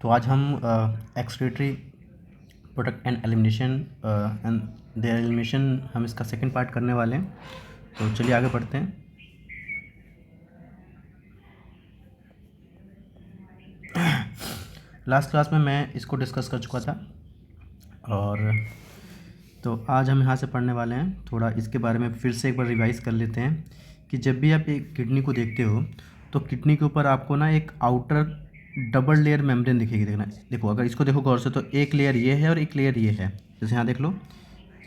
तो आज हम excretory product and elimination and there elimination हम इसका सेकंड पार्ट करने वाले हैं। तो चलिए आगे बढ़ते हैं। लास्ट क्लास में मैं इसको डिस्कस कर चुका था और तो आज हम यहाँ से पढ़ने वाले हैं। थोड़ा इसके बारे में फिर से एक बार रिवाइज़ कर लेते हैं कि जब भी आप एक किडनी को देखते हो तो किडनी के ऊपर आपको ना एक आउटर डबल लेयर मेम्ब्रेन दिखेगी। देखो अगर इसको देखो गौर से तो एक लेयर ये है और एक लेयर ये है। जैसे यहाँ देख लो,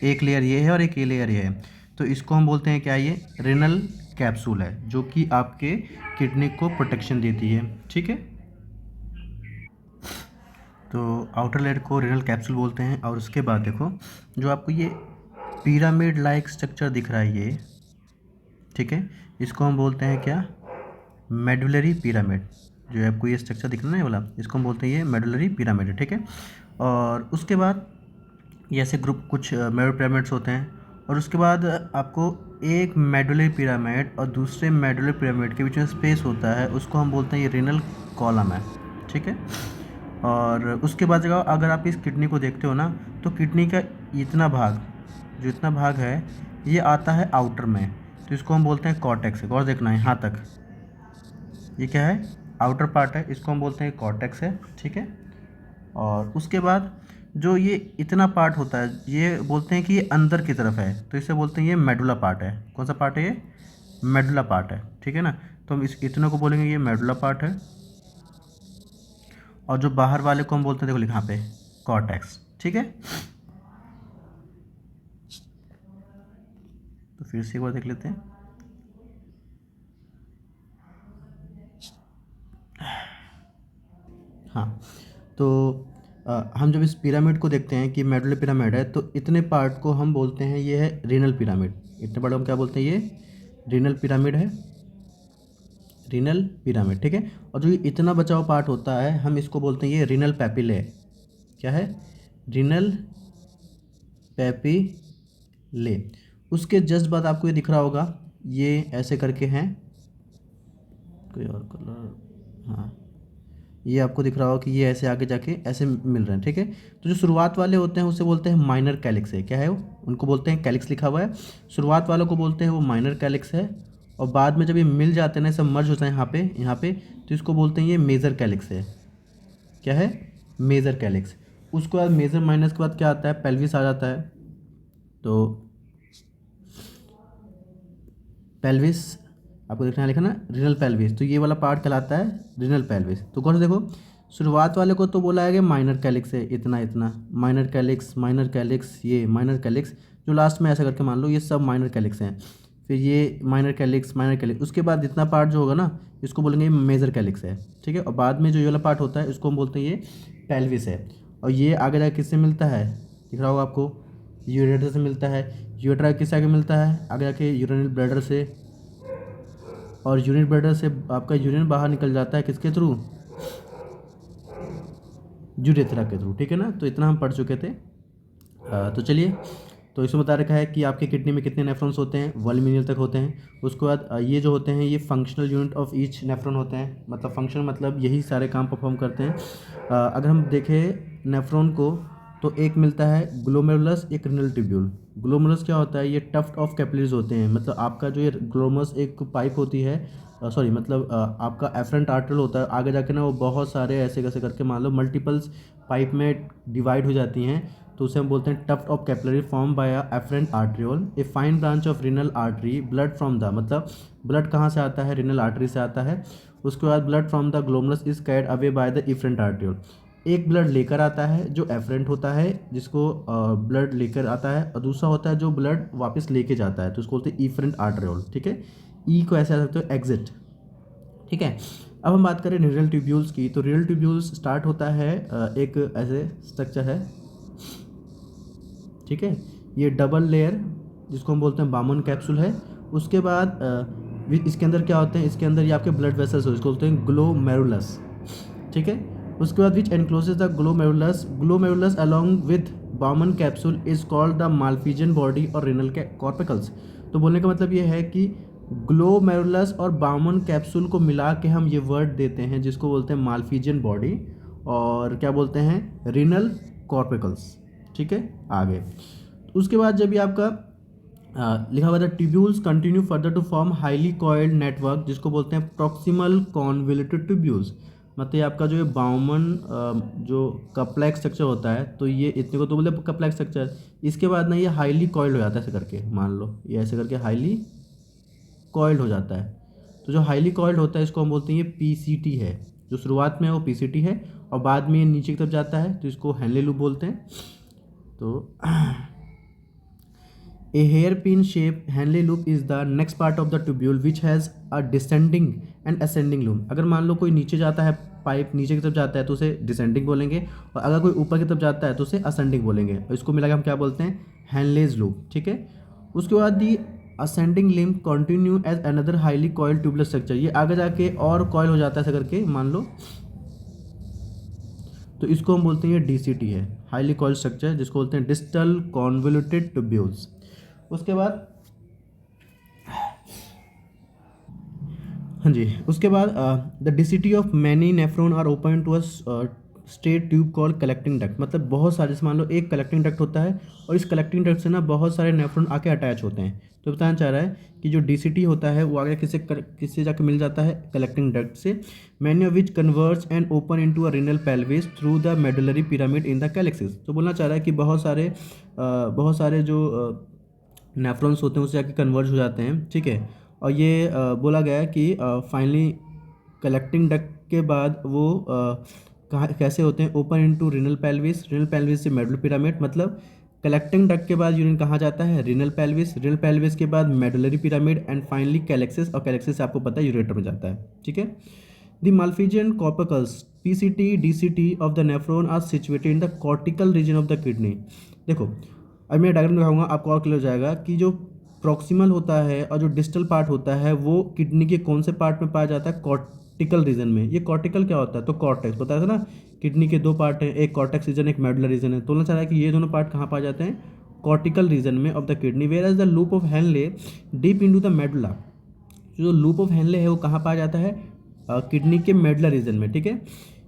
एक लेयर ये है और एक ये लेयर ये है। तो इसको हम बोलते हैं क्या, ये रेनल कैप्सूल है जो कि आपके किडनी को प्रोटेक्शन देती है। ठीक है, तो आउटर लेयर को रेनल कैप्सूल बोलते हैं। और उसके बाद देखो जो आपको ये पिरामिड लाइक स्ट्रक्चर दिख रहा है ये, ठीक है, इसको हम बोलते हैं क्या, मेडुलरी पिरामिड। जो आपको ये स्ट्रक्चर दिख रहा है ना ये वाला, इसको हम बोलते हैं ये मेडुलरी पिरामिड है। ठीक है, और उसके बाद ये ऐसे ग्रुप कुछ मेडुलरी पिरामिड्स होते हैं। और उसके बाद आपको एक मेडुलरी पिरामिड और दूसरे मेडुलरी पिरामिड के बीच में स्पेस होता है, उसको हम बोलते हैं ये रेनल कॉलम है। ठीक है, और उसके बाद जगह अगर आप इस किडनी को देखते हो ना तो किडनी का इतना भाग, जो इतना भाग है ये आता है आउटर में, तो इसको हम बोलते हैं कॉर्टेक्स है। और देखना है यहाँ तक, ये क्या है, आउटर पार्ट है, इसको हम बोलते हैं कॉर्टेक्स है। ठीक है, और उसके बाद जो ये इतना पार्ट होता है ये बोलते हैं कि ये अंदर की तरफ है, तो इसे बोलते हैं ये मेडुला पार्ट है। कौन सा पार्ट है ये, मेडुला पार्ट है। ठीक है ना, तो हम इस इतने को बोलेंगे ये मेडुला पार्ट है। और जो बाहर वाले को हम बोलते हैं, देखो यहाँ पे कॉर्टेक्स। ठीक है, तो फिर से एक बार देख लेते हैं। हाँ, तो हम जब इस पिरामिड को देखते हैं कि मेडुलरी पिरामिड है तो इतने पार्ट को हम बोलते हैं ये है रीनल पिरामिड। इतने पार्ट हम क्या बोलते हैं, ये रीनल पिरामिड है, रीनल पिरामिड। ठीक है, और जो ये इतना बचा हुआ पार्ट होता है हम इसको बोलते हैं ये रीनल पैपिले। क्या है, रीनल पैपिले। उसके जस्ट बाद आपको ये दिख रहा होगा, ये ऐसे करके हैं, कोई और कलर, हाँ, ये आपको दिख रहा होगा कि ये ऐसे आगे जाके ऐसे मिल रहे हैं। ठीक है, तो जो शुरुआत वाले होते हैं उसे बोलते हैं माइनर कैलिक्स है। क्या है वो, उनको बोलते हैं कैलिक्स, लिखा हुआ है, शुरुआत वालों को बोलते हैं वो माइनर कैलिक्स है। और बाद में जब ये मिल जाते हैं ना, सब मर्ज होता है यहाँ पे, तो इसको बोलते हैं ये मेजर कैलिक्स है। क्या है, मेजर कैलिक्स। उसके बाद मेजर माइनस के बाद क्या आता है, पेल्विस आ जाता है। तो पेल्विस आपको देखना है, लिखा ना रीनल पेल्विस, तो ये वाला पार्ट कहलाता है रीनल पेल्विस। तो कौन सा, देखो शुरुआत वाले को तो बोला है कि माइनर कैलिक्स है, इतना इतना माइनर कैलिक्स, माइनर कैलिक्स, ये माइनर कैलिक्स, जो लास्ट में ऐसा करके मान लो ये सब माइनर कैलिक्स हैं। फिर ये माइनर कैलिक्स, माइनर कैलिक्स, उसके बाद जितना पार्ट जो होगा ना इसको बोलेंगे मेजर कैलिक्स है। ठीक है, और बाद में जो ये वाला पार्ट होता है इसको हम बोलते हैं ये पेल्विस है। और ये आगे जाके किससे मिलता है, दिख रहा होगा आपको, यूरेटर से मिलता है। यूरेटर किससे आगे मिलता है, आगे जाके यूरिनल ब्लैडर से, और यूरिन ब्लैडर से आपका यूरिन बाहर निकल जाता है किसके थ्रू, यूरेथ्रा के थ्रू। ठीक है ना, तो इतना हम पढ़ चुके थे। तो चलिए, तो इसमें बता रखा है कि आपके किडनी में कितने नेफ्रॉन्स होते हैं, 1 मिलियन तक होते हैं। उसके बाद ये जो होते हैं ये functional unit of each nephron होते हैं, मतलब फंक्शन मतलब यही सारे काम परफॉर्म करते हैं। अगर हम देखें नेफ्रॉन को तो एक मिलता है ग्लोमेरुलस, एक रिनल ट्यूब्यूल। ग्लोमेरुलस क्या होता है, ये टफ्ट ऑफ कैपिलरीज होते हैं, मतलब आपका जो ये ग्लोमस एक पाइप होती है, सॉरी मतलब आपका एफरेंट आर्टरियल होता है, आगे जाके ना वो बहुत सारे ऐसे कैसे करके मान लो मल्टीपल्स पाइप में डिवाइड हो जाती हैं, तो उसे हम बोलते हैं tuft of capillary form by efferent arteriole, a fine branch of renal artery, blood from the, मतलब ब्लड कहाँ से आता है, रिनल आर्टरी से आता है। उसके बाद blood from the glomerulus is carried away by the efferent arteriole, एक ब्लड लेकर आता है जो एफरेंट होता है, जिसको ब्लड लेकर आता है, और दूसरा होता है जो ब्लड वापस लेके जाता है, तो उसको बोलते हैं इफरेंट आर्ट्रियोल। ठीक है, ई को ऐसे आ सकते हो एग्जिट। ठीक है, अब हम बात करें रीनल ट्यूब्यूल्स की, तो रीनल ट्यूब्यूल्स स्टार्ट होता है एक ऐसे स्ट्रक्चर है। ठीक है, ये डबल लेयर जिसको हम बोलते हैं बामन कैप्सूल है। उसके बाद इसके अंदर क्या होते हैं, इसके अंदर ये आपके ब्लड वेसल्स हो, इसको बोलते हैं ग्लोमेरुलस। ठीक है, उसके बाद which encloses the glomerulus, glomerulus along with Bowman capsule is called the Malpighian body और रिनल कॉर्पिकल्स। तो बोलने का मतलब ये है कि ग्लोमेरुलस और बामन कैप्सूल को मिला के हम ये वर्ड देते हैं जिसको बोलते हैं माल्फिजियन बॉडी, और क्या बोलते हैं, रीनल कॉर्पिकल्स। ठीक है, आगे उसके बाद जब ये आपका लिखा हुआ था tubules continue further to form highly coiled network, जिसको बोलते हैं प्रॉक्सिमल कॉन्वोल्यूटेड ट्यूब्यूल्स। मतलब ये आपका जो ये बाउमन जो कपलैक स्ट्रक्चर होता है, तो ये इतने को तो बोले कपलैक स्ट्रक्चर, इसके बाद ना ये हाईली कॉइल्ड हो जाता है ऐसे करके, मान लो ये ऐसे करके हाईली कॉइल्ड हो जाता है। तो जो हाईली कॉइल्ड होता है इसको हम बोलते हैं ये पीसीटी है, जो शुरुआत में है वो पीसीटी है और बाद में ये नीचे की तरफ जाता है तो इसको हेनले लूप बोलते हैं। तो A hairpin shaped Henle loop is the next part of the tubule which has a descending and ascending loop। अगर मान लो कोई नीचे जाता है, पाइप नीचे की तरफ जाता है तो उसे डिसेंडिंग बोलेंगे, और अगर कोई ऊपर की तरफ जाता है तो उसे असेंडिंग बोलेंगे, और इसको मिलाकर हम क्या बोलते हैं, हेनलेज लूप। ठीक है, उसके बाद the ascending limb continue as another highly coiled tubular structure, ये आगे जाके और कॉइल हो जाता है ऐसा करके मान लो, तो इसको हम बोलते हैं ये डीसीटी है, हाईली कॉइल्ड स्ट्रक्चर, जिसको बोलते हैं डिस्टल कॉन्वोल्यूटेड ट्यूब्यूल्स। उसके बाद हाँ जी, उसके बाद the distal of many nephron are open to a straight tube called collecting duct. मतलब बहुत सारे, जैसे मान लो एक कलेक्टिंग डक्ट होता है और इस कलेक्टिंग डक्ट से ना बहुत सारे नेफ्रॉन आके अटैच होते हैं। तो बताना चाह रहा है कि जो डीसीटी होता है वो आगे किससे जाके मिल जाता है, कलेक्टिंग डक्ट से। Many of which converts and open into a renal pelvis through the medullary pyramid in the calyces. तो बोलना चाह रहा है कि बहुत सारे जो नेफ्रॉन्स होते हैं उससे जाके कन्वर्ज हो जाते हैं। ठीक है, और ये बोला गया है कि फाइनली कलेक्टिंग डक्ट के बाद वो कहाँ कैसे होते हैं, open into renal pelvis, renal pelvis से मेडुलरी पिरामिड। मतलब कलेक्टिंग डक्ट के बाद यूरिन कहाँ जाता है, रीनल पेल्विस, रीनल पेल्विस के बाद मेडुलरी पिरामिड एंड फाइनली कैलेक्सिस, और कैलेक्सिस से आपको पता है यूरेटर में जाता है। ठीक है, the Malpighian corpuscles PCT DCT of the nephron are situated in the cortical region of the kidney. देखो अब मैं डायग्राम दिखाऊंगा, आपको और क्लियर हो जाएगा कि जो प्रॉक्सिमल होता है और जो डिस्टल पार्ट होता है वो किडनी के कौन से पार्ट में पाया जाता है, कॉर्टिकल रीजन में। ये कॉर्टिकल क्या होता है, तो कॉर्टेक्स बताया था ना, किडनी के दो पार्ट हैं, एक कॉर्टेक्स रीजन एक मेडुलर रीजन है। तो बोलना चाह रहा है कि ये दोनों पार्ट कहाँ पाए जाते हैं, कॉर्टिकल रीजन में of the kidney. Whereas the loop of Henle deep into the medulla, जो लूप ऑफ हेनले है वो कहाँ पाया जाता है, किडनी के मेडुलर रीजन में। ठीक है,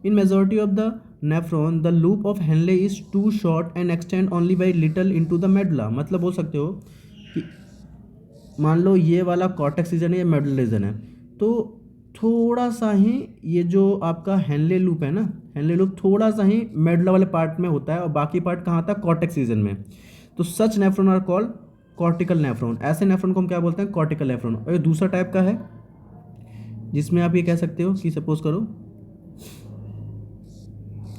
in majority of the nephron the loop of Henle is too short and extend only by little into the medulla. मतलब बोल सकते हो कि मान लो ये वाला कॉर्टेक्स रीजन है या मेडुलर रीजन है, तो थोड़ा सा ही ये जो आपका हेनले लूप है ना, हेनले लूप थोड़ा सा ही मेडुला वाले पार्ट में होता है और बाकी पार्ट कहाँ था, कॉर्टेक्स रीजन में। तो such nephron are called cortical nephron. ऐसे नेफ्रॉन को हम क्या बोलते हैं, कॉर्टिकल नेफ्रॉन। और ये दूसरा टाइप का है जिसमें आप ये कह सकते हो कि सपोज करो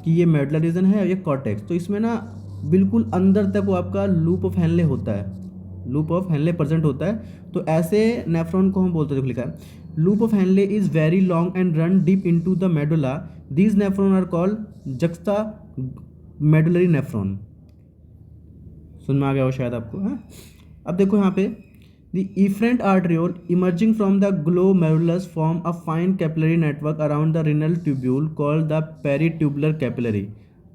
कि ये मेडुलर रीजन है और ये कॉर्टेक्स, तो इसमें ना बिल्कुल अंदर तक वो आपका लूप ऑफ हेनले होता है, लूप ऑफ हेनले प्रेजेंट होता है। तो ऐसे नेफ्रॉन को हम बोलते हैं, देखो लिखा है loop of Henle is very long and run deep into the medulla, these nephron are called juxta medullary nephron. सुन में आ गया हो शायद आपको, है। अब देखो यहाँ पे The efferent arteriole emerging from the glomerulus form a fine capillary network around the renal tubule called the peritubular capillary।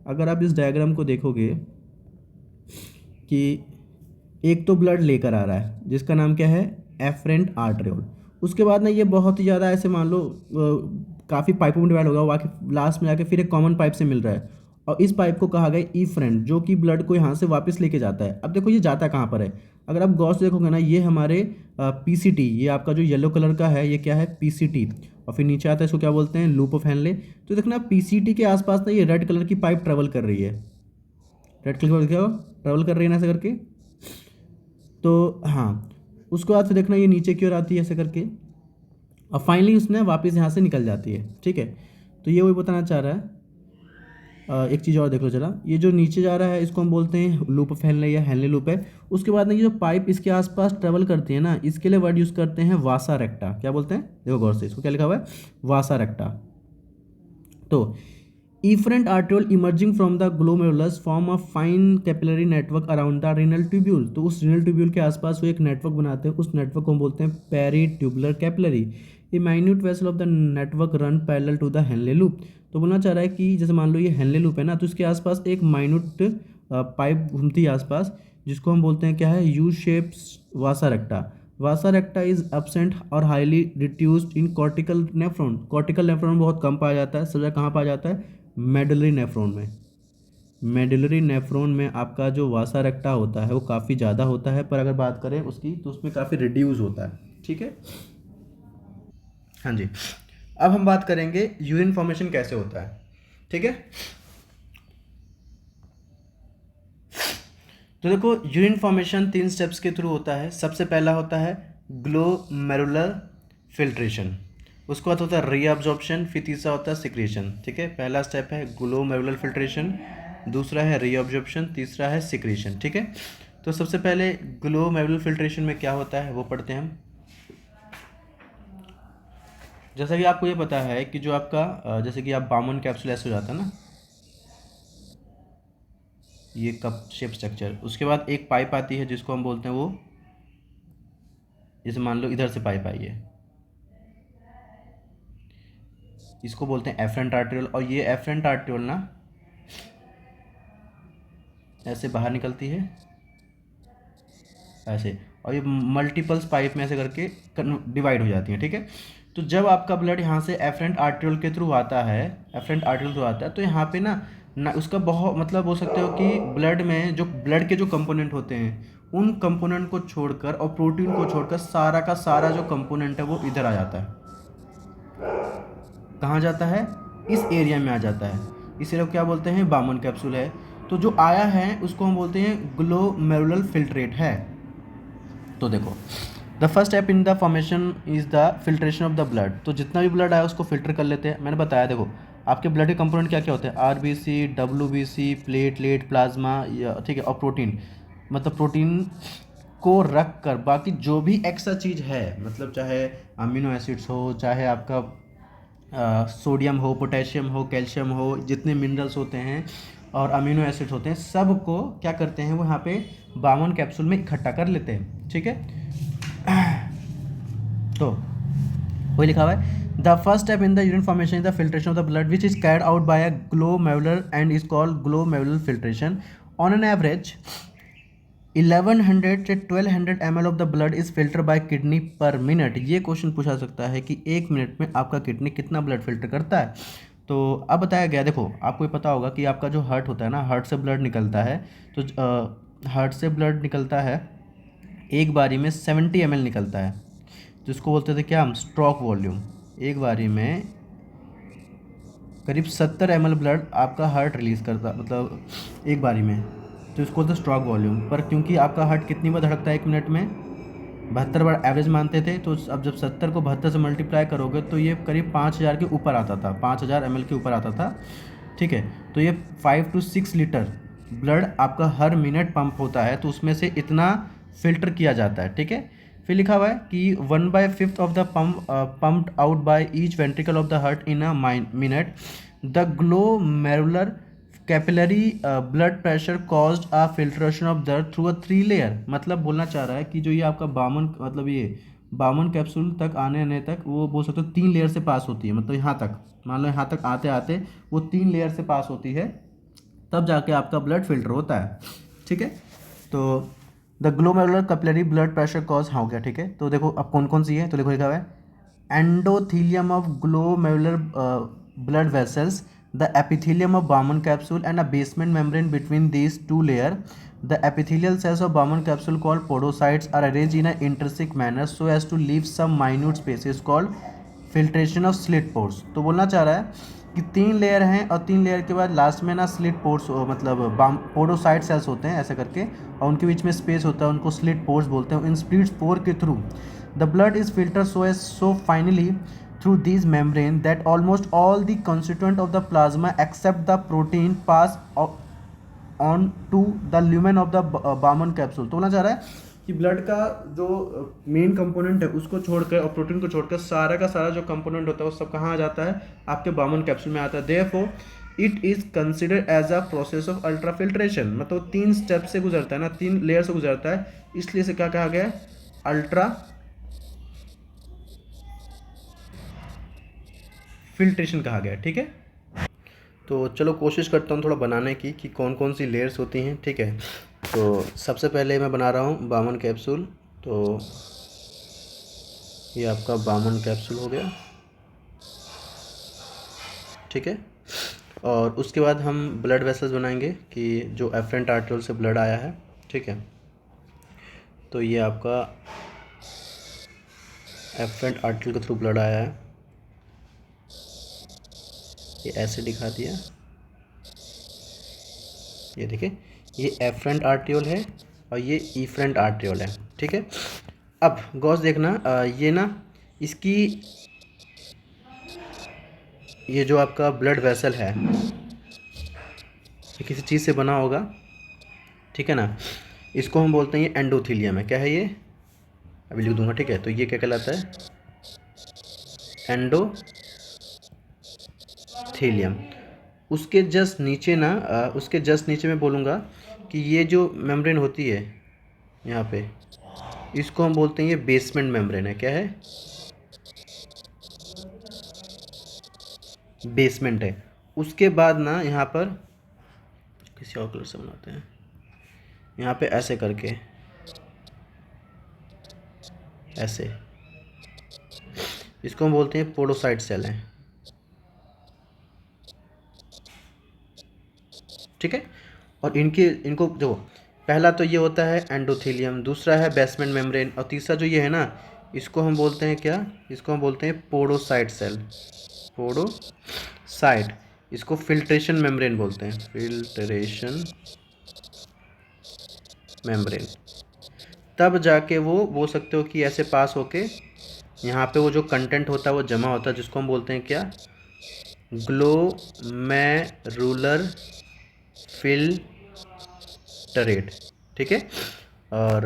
अगर आप इस डायग्राम को देखोगे कि एक तो ब्लड लेकर आ रहा है जिसका नाम क्या है, एफरेंट आर्टरियोल। उसके बाद ना ये बहुत ही ज़्यादा ऐसे मान लो काफ़ी पाइपों में डिवाइड होगा, वो लास्ट में जाके फिर एक कॉमन पाइप से मिल रहा है, और इस पाइप को कहा गया ईफ्रेंट, जो कि ब्लड को यहाँ से वापस लेके जाता है। अब देखो ये जाता कहाँ पर है, अगर आप गौर से देखोगे ना, ये हमारे पीसीटी, ये आपका जो येलो कलर का है ये क्या है, पीसीटी, और फिर नीचे आता है इसको क्या बोलते हैं, लूप ऑफ हेनले। तो देखना पीसीटी के आसपास ना ये रेड कलर की पाइप ट्रेवल कर रही है, रेड कलर क्या ट्रेवल कर रही है ना ऐसे करके। तो हाँ, उसके बाद फिर देखना ये नीचे की ओर आती है ऐसे करके, और फाइनली उसने वापस यहाँ से निकल जाती है। ठीक है, तो ये वही बताना चाह रहा है। एक चीज़ और देख लो जरा, ये जो नीचे जा रहा है इसको हम बोलते हैं लूप ऑफ हेनले या हेनले लूप है। उसके बाद ना ये जो पाइप इसके आसपास ट्रेवल करती है ना, इसके लिए वर्ड यूज़ करते हैं वासा रेक्टा। क्या बोलते हैं, देखो गौर से, इसको क्या लिखा हुआ है, वासा रेक्टा। तो efferent arteriole emerging from the glomerulus form a fine capillary network around the renal tubule। तो उस renal tubule के आसपास वो एक नेटवर्क बनाते हैं, उस नेटवर्क को हम बोलते हैं peritubular capillary. A minute vessel of the network run parallel to the Henle loop. तो बोलना चाह रहा है कि जैसे मान लो ये हेनले लूप है ना, तो इसके आसपास एक माइन्यूट पाइप घूमती है आसपास, जिसको हम बोलते हैं क्या है, U shapes vasa recta. Vasa recta is absent और highly reduced in cortical nephron. Cortical nephron बहुत कम पाया जाता है, सबसे कहाँ पाया जाता है, मेडुलरी नेफ्रॉन में, मेडुलरी नेफ्रॉन में आपका जो वासा रेक्टा होता है वो काफ़ी ज़्यादा होता है, पर अगर बात करें उसकी तो उसमें काफ़ी रिड्यूस होता है। ठीक है, हाँ जी। अब हम बात करेंगे यूरिन फॉर्मेशन कैसे होता है। ठीक है, तो देखो यूरिन फॉर्मेशन 3 स्टेप्स के थ्रू होता है। सबसे पहला होता है ग्लोमेरुलर फिल्ट्रेशन, उसके बाद होता है रीअब्जॉर्प्शन, फिर तीसरा होता है सिक्रेशन। ठीक है, पहला स्टेप है ग्लोमेरुलर फिल्ट्रेशन, दूसरा है रीअब्जॉर्प्शन, तीसरा है सिक्रेशन। ठीक है, तो सबसे पहले ग्लोमेरुलर फिल्ट्रेशन में क्या होता है वो पढ़ते हैं हम। जैसा कि आपको ये पता है कि जो आपका जैसे कि आप बामन कैप्सूल ऐसे हो जाता है ना, ये कप शेप स्ट्रक्चर, उसके बाद एक पाइप आती है जिसको हम बोलते हैं वो, जैसे मान लो इधर से पाइप आई है, इसको बोलते हैं एफरेंट आर्ट्रियोल, और ये एफरेंट आर्ट्रियोल ना ऐसे बाहर निकलती है ऐसे, और ये मल्टीपल्स पाइप में ऐसे करके डिवाइड हो जाती है। ठीक है, तो जब आपका ब्लड यहाँ से एफरेंट आर्ट्रियोल के थ्रू आता है, एफरेंट आर्ट्रियोल थ्रू आता है, तो यहाँ पे ना उसका बहुत मतलब बोल सकते हो कि ब्लड में जो ब्लड के जो कंपोनेंट होते हैं उन कंपोनेंट को छोड़कर और प्रोटीन को छोड़कर सारा का सारा जो कंपोनेंट है वो इधर आ जाता है। कहाँ जाता है, इस एरिया में आ जाता है, इसे लोग क्या बोलते हैं, बामन कैप्सूल है। तो जो आया है उसको हम बोलते हैं ग्लोमेरुलर फिल्ट्रेट है। तो देखो the first step in the formation is the filtration of the blood. तो जितना भी ब्लड आया उसको फिल्टर कर लेते हैं। मैंने बताया देखो आपके ब्लड के कंपोनेंट क्या क्या होते हैं, आरबीसी, डब्ल्यूबीसी, प्लेटलेट, प्लाज्मा, ठीक है, और प्रोटीन, मतलब प्रोटीन को रख कर बाकी जो भी एक्स्ट्रा चीज़ है, मतलब चाहे अमीनो एसिड्स हो, चाहे आपका सोडियम हो, पोटेशियम हो, कैल्शियम हो, जितने मिनरल्स होते हैं और अमीनो एसिड्स होते हैं, सब को क्या करते हैं वो यहाँ पे बामन कैप्सूल में इकट्ठा कर लेते हैं। ठीक है, तो वही लिखा हुआ है the first step in the urine formation is the filtration of the blood which is Caird out by a glomerular and is called glomerular filtration. On an average 1100 से 1200 ml of the blood is filter by kidney पर minute. ये question पूछा सकता है कि 1 minute में आपका kidney कितना ब्लड फिल्टर करता है। तो अब बताया गया, देखो आपको ये पता होगा कि आपका जो हार्ट होता है ना, हार्ट से ब्लड निकलता है, तो हार्ट से ब्लड निकलता है एक बारी में 70 ml निकलता है, जिसको बोलते थे क्या हम, स्ट्रोक वॉल्यूम। एक बारी में करीब 70 ml ब्लड आपका हार्ट रिलीज़ करता, मतलब एक बारी में, तो इसको बोलते स्ट्रोक वॉल्यूम। पर क्योंकि आपका हार्ट कितनी बार धड़कता है 1 मिनट में, 72 बार एवरेज मानते थे, तो अब जब 70 को 72 से मल्टीप्लाई करोगे तो ये करीब 5000 के ऊपर आता था, 5000 ml के ऊपर आता था। ठीक है, तो ये 5 to 6 लीटर ब्लड आपका हर मिनट पंप होता है, तो उसमें से इतना फिल्टर किया जाता है। ठीक है, फिर लिखा हुआ है कि 1/5 of the pumped out by each ventricle of the heart in a minute. The glomerular capillary blood pressure caused a filtration of blood through a 3 layer. मतलब बोलना चाह रहा है कि जो ये आपका बामन, मतलब ये बामन कैप्सूल तक आने तक वो बोल सकते हो 3 लेयर से पास होती है, मतलब यहाँ तक मान लो यहाँ तक आते आते वो 3 लेयर से पास होती है, तब जाके आपका ब्लड फिल्टर होता है। ठीक है, तो the glomerular capillary blood pressure cause, हाँ हो गया। ठीक है, तो देखो अब कौन कौन सी है, तो देखो लिखा हुआ है endothelium of glomerular blood vessels, the epithelium of Bowman capsule, and a basement membrane between these 2 layers. The epithelial cells of Bowman capsule called podocytes are arranged in an intrinsic manner so as to leave some minute spaces called filtration of slit pores। तो बोलना चाह रहा है कि 3 layer हैं और 3 layer के बाद लास्ट में ना स्लिट पोर्स, मतलब पोडोसाइट सेल्स होते हैं ऐसे करके, और उनके बीच में स्पेस होता है, उनको स्लिट पोर्स बोलते हैं। इन स्लिट पोर के through the blood is filter so finally through these membrane that almost all the constituent of the plasma except the protein pass on to the lumen of the Bowman capsule। तो बोलना चाह रहा है कि blood का जो main component है उसको छोड़कर और प्रोटीन को छोड़कर सारा का सारा जो कंपोनेंट होता है वो सब कहाँ आ जाता है, आपके बामन कैप्सूल में आता है। Therefore it is considered as a process of ultrafiltration. मतलब 3 स्टेप से गुजरता है ना, 3 लेयर से गुजरता है, इसलिए से क्या कहा गया, अल्ट्रा फिल्ट्रेशन कहा गया। ठीक है, तो चलो कोशिश करता हूँ थोड़ा बनाने की कि कौन कौन सी लेयर्स होती हैं। ठीक है, तो सबसे पहले मैं बना रहा हूँ बामन कैप्सूल। तो ये आपका बामन कैप्सूल हो गया। ठीक है, और उसके बाद हम ब्लड वेसल्स बनाएंगे कि जो एफरेंट आर्टरियोल से ब्लड आया है, ठीक है। तो ये आपका एफरेंट आर्टरियोल के थ्रू ब्लड आया है, ये ऐसे दिखा दिया, ये देखिए ये एफरेंट आर्टरियोल है और ये इफरेंट आर्टरियोल है, ठीक है। अब गौर देखना, ये ना इसकी, ये जो आपका ब्लड वेसल है ये किसी चीज़ से बना होगा, ठीक है ना। इसको हम बोलते हैं ये एंडोथीलियम है। क्या है ये, अभी लिख दूंगा, ठीक है। तो ये क्या कहलाता है, एंडोथीलियम। उसके जस्ट नीचे ना, उसके जस्ट नीचे मैं बोलूँगा कि ये जो मेम्ब्रेन होती है यहाँ पे, इसको हम बोलते हैं ये बेसमेंट मेम्ब्रेन है। क्या है, बेसमेंट है। उसके बाद ना यहाँ पर किसी और कलर से बनाते हैं, यहाँ पे ऐसे करके, ऐसे, इसको हम बोलते हैं पोडोसाइट सेल हैं, ठीक है। और इनको जो पहला तो ये होता है एंडोथेलियम, दूसरा है बेसमेंट मेम्ब्रेन, और तीसरा जो ये है ना, इसको हम बोलते हैं क्या, इसको हम बोलते हैं पोडोसाइट सेल, पोडोसाइट। इसको फिल्ट्रेशन मेम्ब्रेन बोलते हैं, फिल्ट्रेशन मेम्ब्रेन। तब जाके वो बोल सकते हो कि ऐसे पास होके यहाँ पे वो जो कंटेंट होता है वो जमा होता है, जिसको हम बोलते हैं क्या, ग्लोमेरुलर फिल्टरेट, ठीक है। और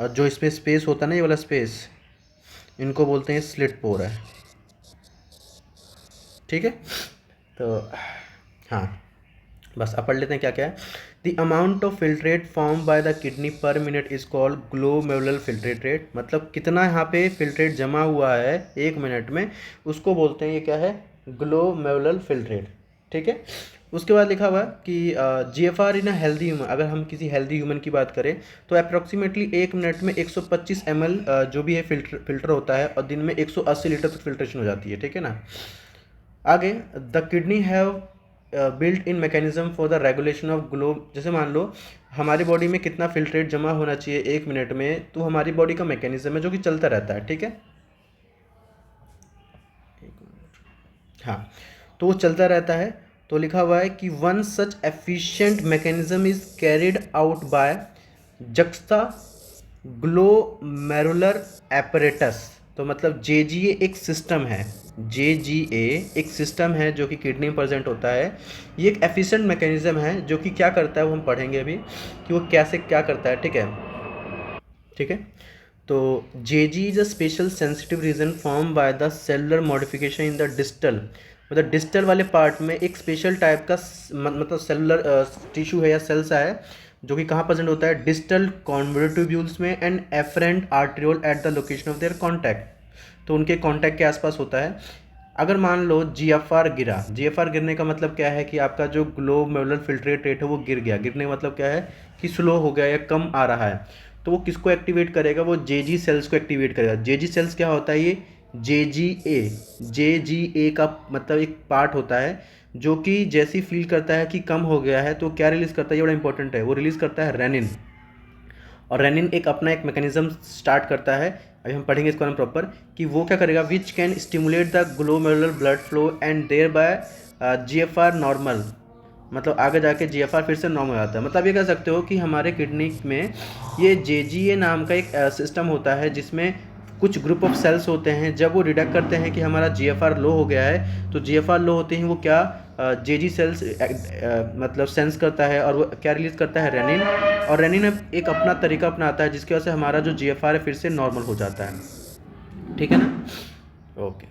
जो इसमें स्पेस होता है ना, ये वाला स्पेस, इनको बोलते हैं स्लिट पोर है, ठीक है। तो हाँ, बस अब पढ़ लेते हैं क्या क्या है। The amount of filtrate form by the kidney पर minute is called glomerular filtrate rate. मतलब कितना यहाँ पे फिल्ट्रेट जमा हुआ है 1 मिनट में, उसको बोलते हैं ये क्या है, ग्लोमेरुलर फिल्ट्रेट, ठीक है। उसके बाद लिखा हुआ है कि GFR in a healthy human, अगर हम किसी हेल्दी ह्यूमन की बात करें तो अप्रॉक्सीमेटली 1 मिनट में 125 ml जो भी है फिल्टर होता है, और दिन में 180 लीटर तक फिल्ट्रेशन हो जाती है, ठीक है ना। आगे, the kidney have built in mechanism for the regulation of glow. जैसे मान लो हमारी बॉडी में कितना फिल्ट्रेट जमा होना चाहिए 1 मिनट में, तो हमारी बॉडी का मैकेनिज्म है जो कि चलता रहता है, ठीक है। हाँ, तो वो चलता रहता है। तो लिखा हुआ है कि one such efficient mechanism is carried out by juxta glomerular apparatus. तो मतलब JGA एक सिस्टम है, JGA एक सिस्टम है जो कि किडनी में प्रेजेंट होता है। ये एक एफिशिएंट मैकेनिज्म है जो कि क्या करता है, वो हम पढ़ेंगे अभी कि वो कैसे क्या करता है, ठीक है, ठीक है। तो JG is a special sensitive region form by the cellular modification in the distal, मतलब डिस्टल वाले पार्ट में एक स्पेशल टाइप का मतलब सेलुलर टिश्यू है या सेल्स है जो कि कहाँ प्रेजेंट होता है, डिस्टल कॉन्वर्टिब्यूल्स में and efferent arteriole at the location of their contact. तो उनके कॉन्टैक्ट के आसपास होता है। अगर मान लो GFR गिरा, GFR गिरने का मतलब क्या है कि आपका जो ग्लोमेरुलर फिल्ट्रेट रेट है वो गिर गया। गिरने का मतलब क्या है कि स्लो हो गया या कम आ रहा है। तो वो किसको एक्टिवेट करेगा, वो JG सेल्स को एक्टिवेट करेगा। JG सेल्स क्या होता है, ये JGA का मतलब एक पार्ट होता है जो कि जैसी फील करता है कि कम हो गया है तो क्या रिलीज़ करता है, ये बड़ा इंपॉर्टेंट है, वो रिलीज़ करता है रेनिन। और रेनिन एक अपना एक मैकेनिज्म स्टार्ट करता है, अभी हम पढ़ेंगे इसको हम प्रॉपर, कि वो क्या करेगा, which can stimulate the glomerular blood flow and thereby GFR normal. मतलब आगे जाके GFR फिर से नॉर्मल हो जाता है। मतलब ये कह सकते हो कि हमारे किडनी में ये JGA नाम का एक सिस्टम होता है जिसमें कुछ ग्रुप ऑफ सेल्स होते हैं। जब वो डिटेक्ट करते हैं कि हमारा GFR लो हो गया है, तो GFR लो होते ही वो क्या, JG सेल्स मतलब सेंस करता है और वो क्या रिलीज़ करता है, रेनिन। और रेनिन एक अपना तरीका अपनाता है जिसकी वजह से हमारा जो GFR है फिर से नॉर्मल हो जाता है, ठीक है ना। ओके,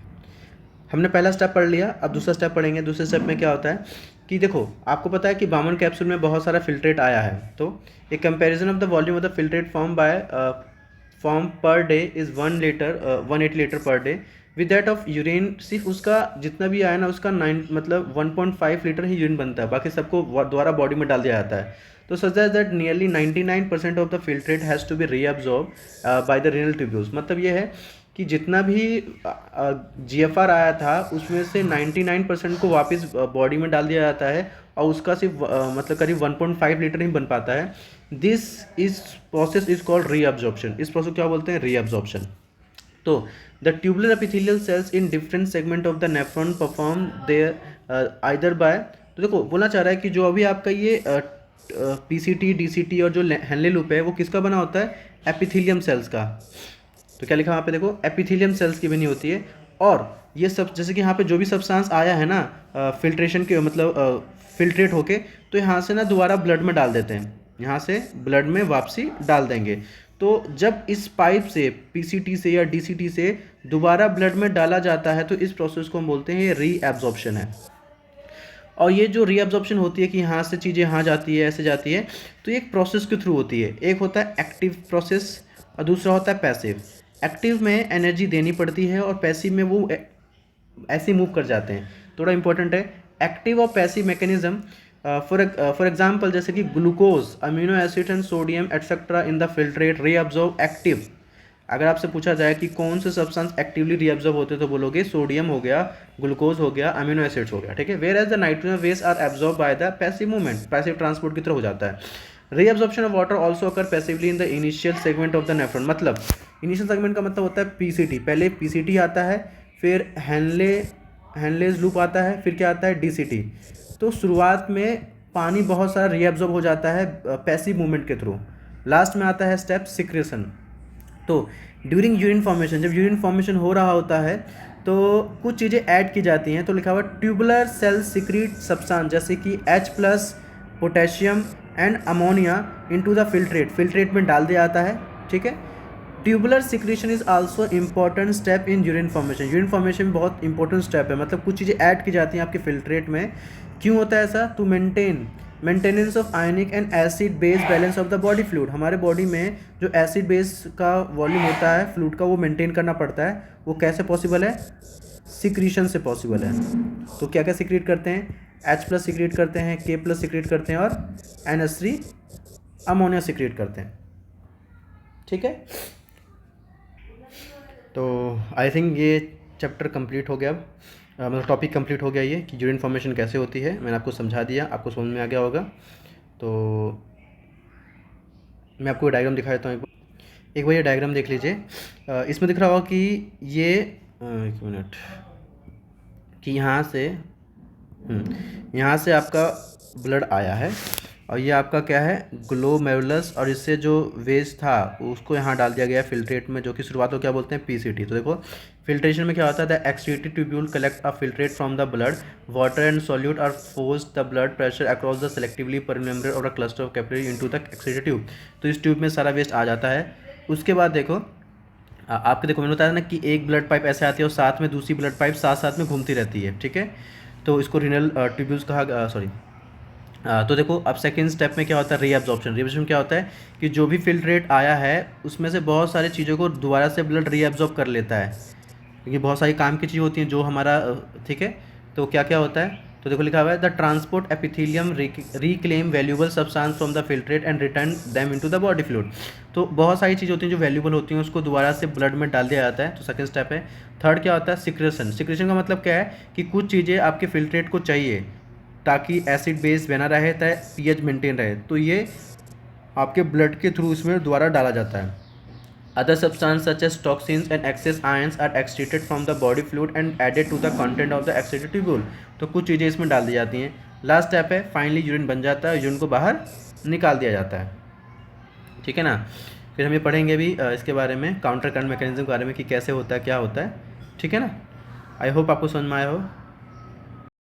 हमने पहला स्टेप पढ़ लिया, अब दूसरा स्टेप पढ़ेंगे। दूसरे स्टेप में क्या होता है कि देखो, आपको पता है कि बामन कैप्सूल में बहुत सारा फिल्ट्रेट आया है। तो एक comparison of the volume of the filtrate form per day is 180 litre per day with that of urine. सिर्फ उसका जितना भी आया ना, उसका 9 मतलब 1.5 लीटर ही यूरिन बनता है, बाकी सबको दोबारा बॉडी में डाल दिया जाता है। तो such that nearly 99% of the filtrate has to be reabsorb by the renal tubules. मतलब ये है कि जितना भी GFR आया था उसमें से 99% को वापस बॉडी में डाल दिया जाता है और उसका सिर्फ मतलब करीब 1.5 लीटर ही बन पाता है। This is process is called reabsorption. इस प्रोसेस को क्या बोलते हैं? रीअब्जॉर्प्शन। तो the tubular epithelial cells in different segment of the nephron perform their either by, तो देखो बोलना चाह रहा है कि जो अभी आपका ये PCT DCT और जो हेनले लूप है वो किसका बना होता है? एपिथेलियम सेल्स का। तो क्या लिखा वहाँ पे देखो? एपिथेलियम सेल्स की बनी होती है। और ये सब जैसे कि यहाँ पे जो भी सब्सटेंस आया है ना फिल्ट्रेशन के मतलब फिल्ट्रेट होके, तो यहाँ से ना दोबारा ब्लड में डाल देते हैं, यहाँ से ब्लड में वापसी डाल देंगे। तो जब इस पाइप से PCT से या DCT से दोबारा ब्लड में डाला जाता है तो इस प्रोसेस को हम बोलते हैं ये रीएब्जॉर्प्शन है। और ये जो रीअब्जॉर्प्शन होती है कि यहाँ से चीज़ें यहाँ जाती है, ऐसे जाती है, तो ये एक प्रोसेस के थ्रू होती है। एक होता है एक्टिव प्रोसेस और दूसरा होता है पैसिव। एक्टिव में एनर्जी देनी पड़ती है और पैसिव में वो ऐसे मूव कर जाते हैं। थोड़ा इंपॉर्टेंट है एक्टिव और पैसिव मैकेनिज्म। फॉर एग्जांपल जैसे कि glucose, amino acid and sodium etcetera in the filtrate reabsorb active. अगर आपसे पूछा जाए कि कौन से सब्सटेंस एक्टिवली रीअब्जॉर्ब होते हैं तो बोलोगे सोडियम हो गया, ग्लूकोज हो गया, अमीनो एसिड्स हो गया, ठीक है। Whereas the nitrogen waste are absorb by the passive movement, passive transport की तरह हो जाता है। Reabsorption of water also occur passively in the initial segment of the nephron. मतलब इनिशियल सेगमेंट का मतलब होता है PCT, पहले PCT आता है, फिर हेनलेज लूप आता है, फिर क्या आता है? DCT। तो शुरुआत में पानी बहुत सारा रीअब्जॉर्ब हो जाता है पैसिव मूवमेंट के थ्रू। लास्ट में आता है स्टेप सिक्रेशन। तो ड्यूरिंग यूरिन फॉर्मेशन, जब यूरिन फॉर्मेशन हो रहा होता है तो कुछ चीज़ें ऐड की जाती हैं। तो लिखा हुआ ट्यूबुलर सेल सिक्रीट सब्सटेंस जैसे कि H+, potassium and ammonia into the filtrate में डाल दिया जाता है, ठीक है। Tubular secretion is also important step in urine formation. Urine formation बहुत इंपॉर्टेंट स्टेप है, मतलब कुछ चीज़ें ऐड की जाती हैं आपके फिल्ट्रेट में। क्यों होता है ऐसा? To maintenance of ionic and acid base balance of the body fluid. हमारे बॉडी में जो एसिड बेस का वॉल्यूम होता है फ्लूइड का, वो मेंटेन करना पड़ता है। वो कैसे पॉसिबल है? सिक्रीशन से पॉसिबल है। तो क्या क्या सिक्रीट करते हैं? H+ सिक्रीट करते हैं, K+ सिक्रीट करते हैं और NH3 अमोनिया सिक्रीट करते हैं, ठीक है। तो आई थिंक ये चैप्टर कंप्लीट हो गया। अब मतलब टॉपिक कंप्लीट हो गया ये कि यूरिन फॉर्मेशन कैसे होती है। मैंने आपको समझा दिया, आपको समझ में आ गया होगा। तो मैं आपको डायग्राम दिखा देता हूँ एक बार ये डायग्राम देख लीजिए। इसमें दिख रहा होगा कि ये एक मिनट, कि यहाँ से आपका ब्लड आया है और ये आपका क्या है? ग्लोमेरुलस, और इससे जो वेस्ट था उसको यहाँ डाल दिया गया फिल्ट्रेट में, जो कि शुरुआत को क्या बोलते हैं? PCT। तो देखो फिल्ट्रेशन में क्या होता है? The excreted tubule collect a filtrate from the blood, water and solute are force the blood pressure across the selectively per membrane और a cluster of capillary into the excreted tube. तो इस tube में सारा waste आ जाता है। उसके बाद देखो आपके देखो मैंने बताया ना कि एक ब्लड पाइप ऐसे आती है और साथ में दूसरी ब्लड पाइप साथ साथ में घूमती रहती है, ठीक है। तो इसको रीनल ट्यूब्यूल्स कहा, सॉरी। तो देखो अब सेकेंड स्टेप में क्या होता है? रीअब्जॉर्प्शन। रीअब्जॉर्प्शन क्या होता है कि जो भी फिल्ट्रेट आया है उसमें से बहुत सारी चीज़ों को दोबारा से ब्लड रीअब्जॉर्ब कर लेता है, क्योंकि बहुत सारी काम की चीज़ होती हैं जो हमारा, ठीक है। तो क्या क्या होता है? तो देखो लिखा हुआ है the transport epithelium reclaim valuable substance from the filtrate and return them into the body fluid. तो बहुत सारी चीज़ होती हैं जो वैल्यूबल होती हैं, उसको दोबारा से ब्लड में डाल दिया जाता है। तो सेकंड स्टेप है। थर्ड क्या होता है? सिक्रेशन। सिक्रेशन का मतलब क्या है कि कुछ चीज़ें आपके फिल्ट्रेट को चाहिए ताकि एसिड बेस बना रहे, ताकि pH मेंटेन रहे, तो ये आपके ब्लड के थ्रू इसमें दोबारा डाला जाता है। Other substance such as toxins and excess ions are extracted from the body fluid and added to the content of the excreted tubule. तो कुछ चीज़ें इसमें डाल दी जाती हैं। लास्ट स्टेप है, फाइनली यूरिन बन जाता है, यूरिन को बाहर निकाल दिया जाता है, ठीक है ना। फिर हम ये पढ़ेंगे भी इसके बारे में, काउंटर करंट मैकेनिज्म के बारे में कि कैसे होता है, क्या होता है, ठीक है ना। आई होप आपको समझ में आया हो।